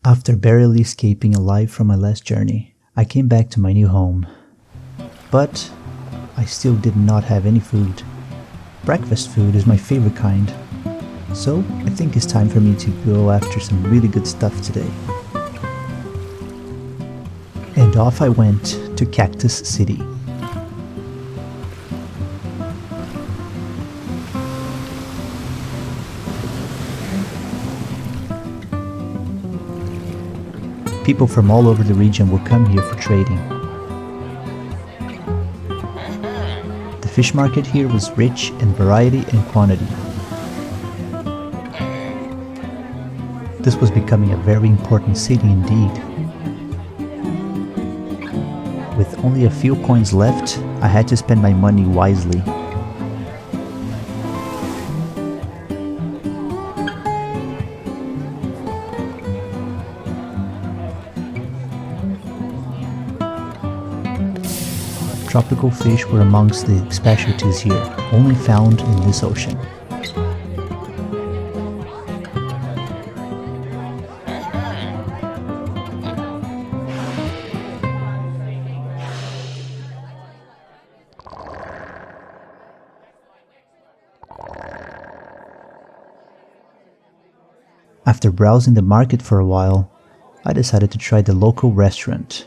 After barely escaping alive from my last journey, I came back to my new home. But I still did not have any food. Breakfast food is my favorite kind. So I think it's time for me to go after some really good stuff today. And off I went to Cactus City. People from all over the region will come here for trading. The fish market here was rich in variety and quantity. This was becoming a very important city indeed. With only a few coins left, I had to spend my money wisely. Tropical fish were amongst the specialties here, only found in this ocean. After browsing the market for a while, I decided to try the local restaurant.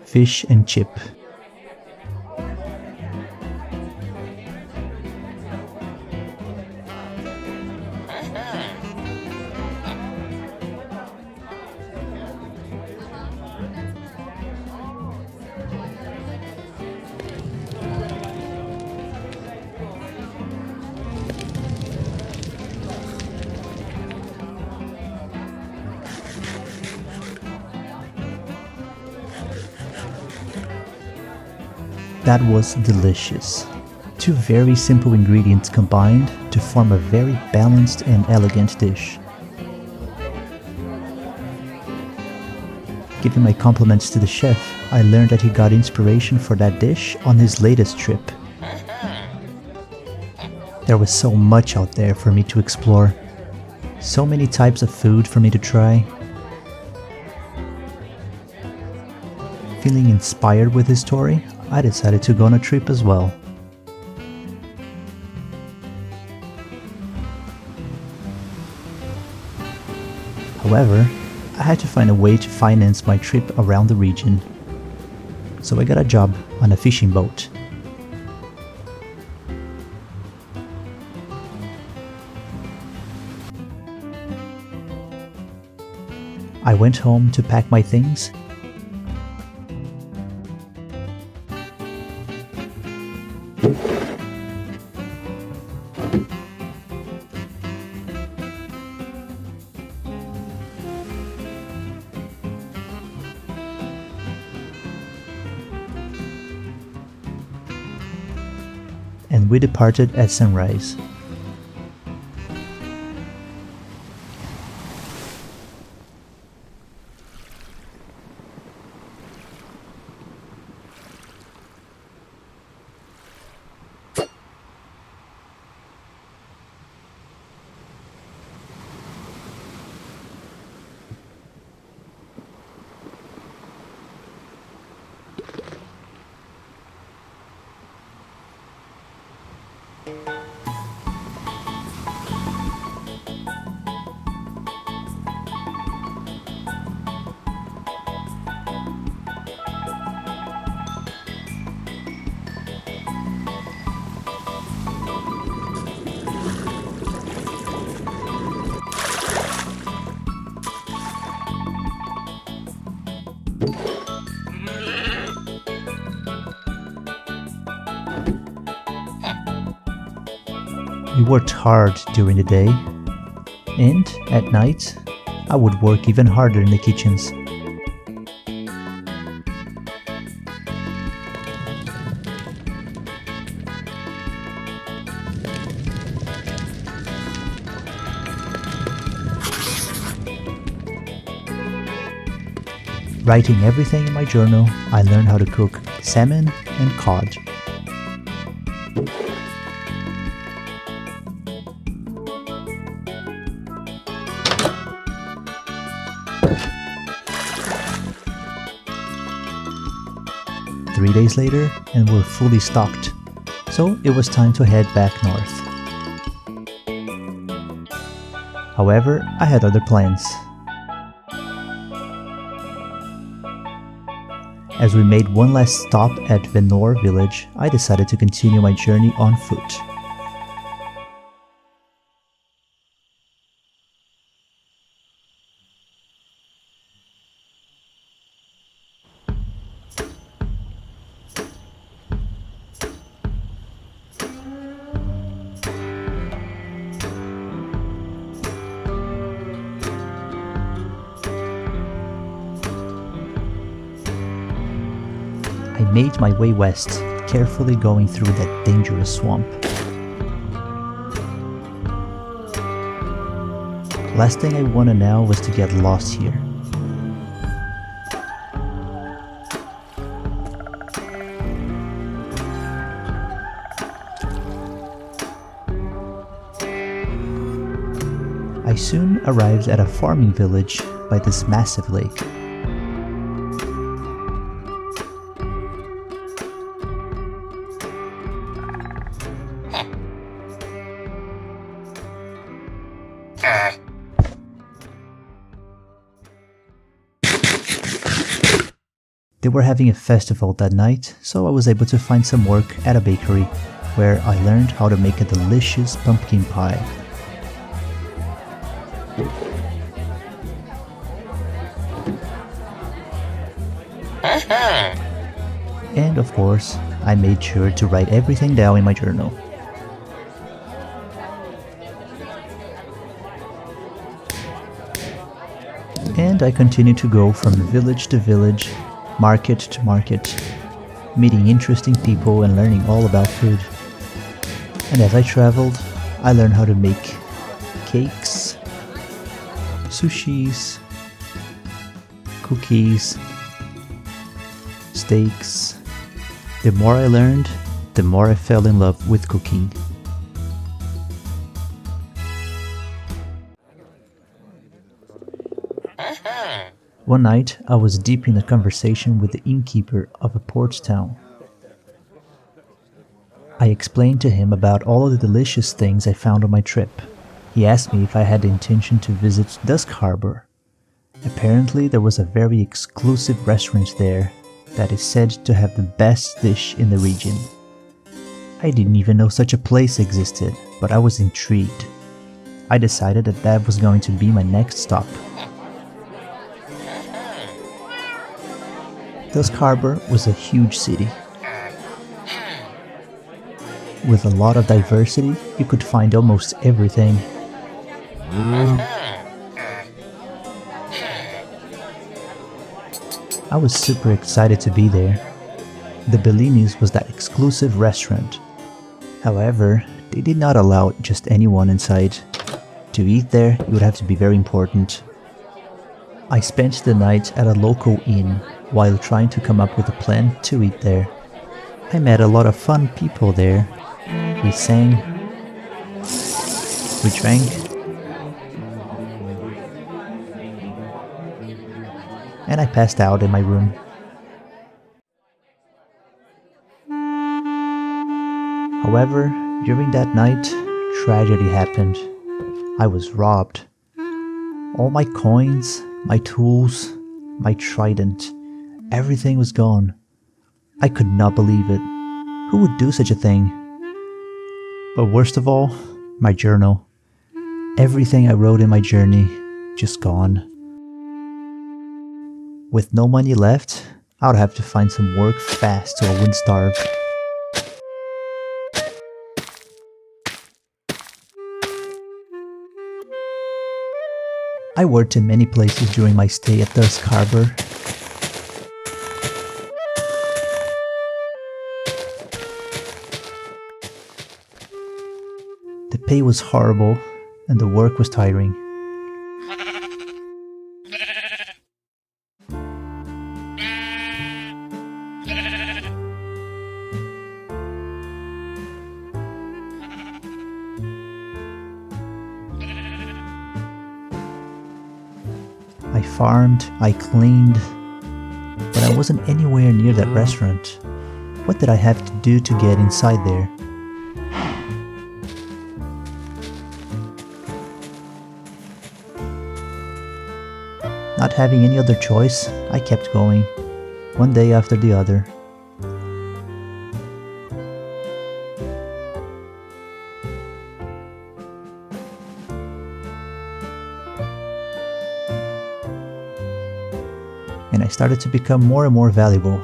Fish and chip. That was delicious. Two very simple ingredients combined to form a very balanced and elegant dish. Giving my compliments to the chef, I learned that he got inspiration for that dish on his latest trip. There was so much out there for me to explore. So many types of food for me to try. Feeling inspired with his story, I decided to go on a trip as well. However, I had to find a way to finance my trip around the region. So I got a job on a fishing boat. I went home to pack my things. And we departed at sunrise. We worked hard during the day, and at night, I would work even harder in the kitchens. Writing everything in my journal, I learned how to cook salmon and cod. 3 days later and were fully stocked, so it was time to head back north. However, I had other plans. As we made one last stop at Venor village, I decided to continue my journey on foot. I made my way west, carefully going through that dangerous swamp. Last thing I wanted now was to get lost here. I soon arrived at a farming village by this massive lake. They were having a festival that night, so I was able to find some work at a bakery, where I learned how to make a delicious pumpkin pie. And of course, I made sure to write everything down in my journal. And I continued to go from village to village, market to market, meeting interesting people and learning all about food. And as I traveled, I learned how to make cakes, sushis, cookies, steaks. The more I learned, the more I fell in love with cooking. One night, I was deep in a conversation with the innkeeper of a port town. I explained to him about all of the delicious things I found on my trip. He asked me if I had the intention to visit Dusk harbor. Apparently, there was a very exclusive restaurant there that is said to have the best dish in the region. I didn't even know such a place existed, but I was intrigued. I decided that was going to be my next stop. Dusk Harbor was a huge city. With a lot of diversity, you could find almost everything. I was super excited to be there. The Bellini's was that exclusive restaurant. However, they did not allow just anyone inside. To eat there, you would have to be very important. I spent the night at a local inn while trying to come up with a plan to eat there. I met a lot of fun people there. We sang, we drank, and I passed out in my room. However, during that night, tragedy happened. I was robbed. All my coins, my tools, my trident, everything was gone. I could not believe it. Who would do such a thing? But worst of all, my journal. Everything I wrote in my journey, just gone. With no money left, I would have to find some work fast or I wouldn't starve. I worked in many places during my stay at Dusk Harbor. The pay was horrible and the work was tiring. I farmed, I cleaned, but I wasn't anywhere near that restaurant. What did I have to do to get inside there? Not having any other choice, I kept going, one day after the other. And I started to become more and more valuable.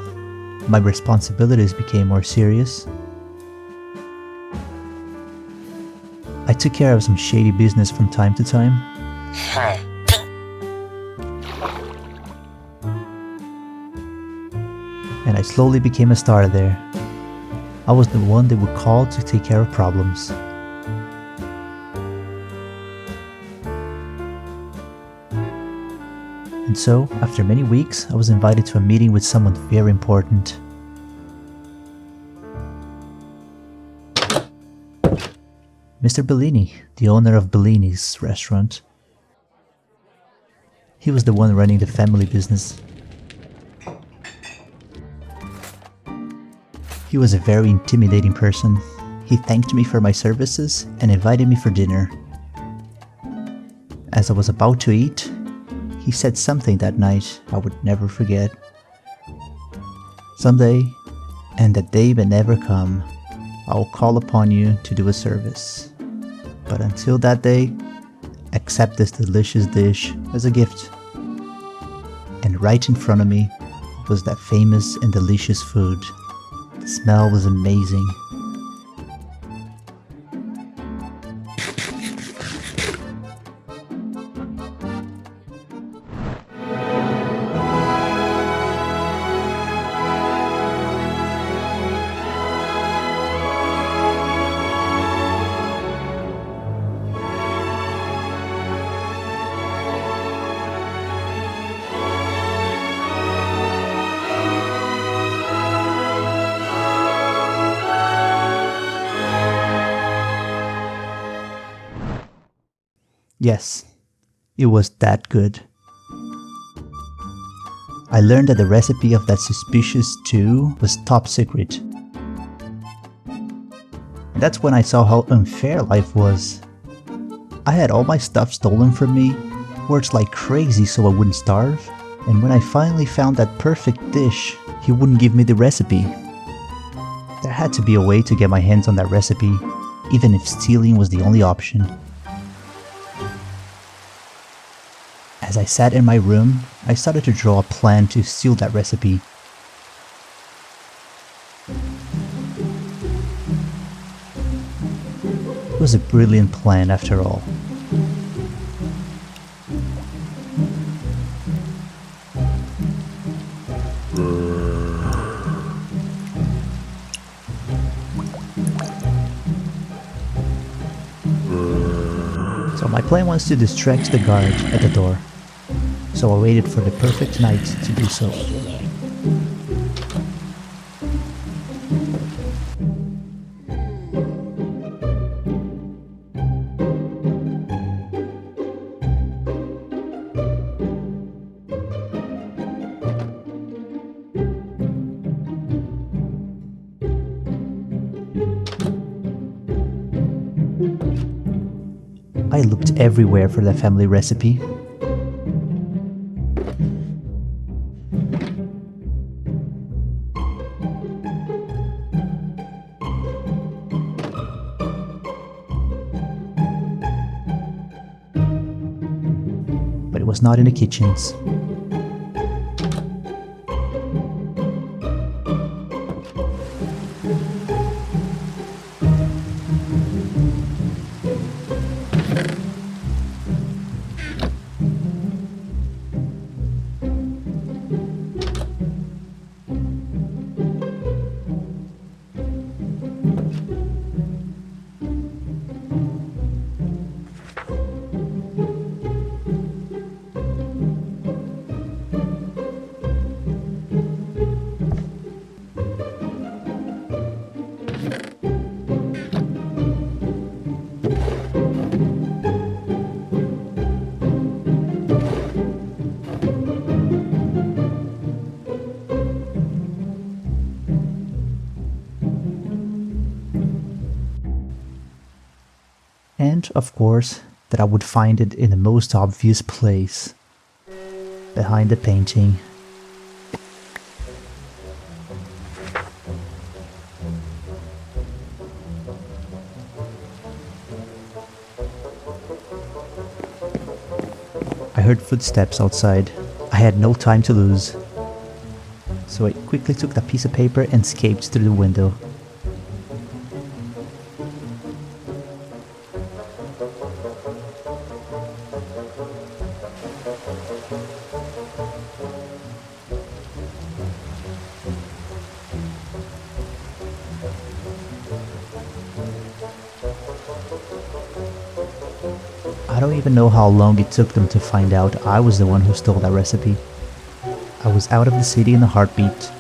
My responsibilities became more serious. I took care of some shady business from time to time. And I slowly became a star there. I was the one they would call to take care of problems. And so, after many weeks, I was invited to a meeting with someone very important. Mr. Bellini, the owner of Bellini's restaurant. He was the one running the family business. He was a very intimidating person. He thanked me for my services and invited me for dinner. As I was about to eat, he said something that night I would never forget. Someday, and that day may never come, I will call upon you to do a service. But until that day, accept this delicious dish as a gift. And right in front of me was that famous and delicious food. The smell was amazing. Yes, it was that good. I learned that the recipe of that suspicious stew was top secret. And that's when I saw how unfair life was. I had all my stuff stolen from me, worked like crazy so I wouldn't starve, and when I finally found that perfect dish, he wouldn't give me the recipe. There had to be a way to get my hands on that recipe, even if stealing was the only option. As I sat in my room, I started to draw a plan to steal that recipe. It was a brilliant plan after all. So my plan was to distract the guard at the door. So I waited for the perfect night to do so. I looked everywhere for the family recipe. But it was not in the kitchens. And, of course, that I would find it in the most obvious place. Behind the painting. I heard footsteps outside. I had no time to lose. So I quickly took that piece of paper and escaped through the window. I don't even know how long it took them to find out I was the one who stole that recipe. I was out of the city in a heartbeat,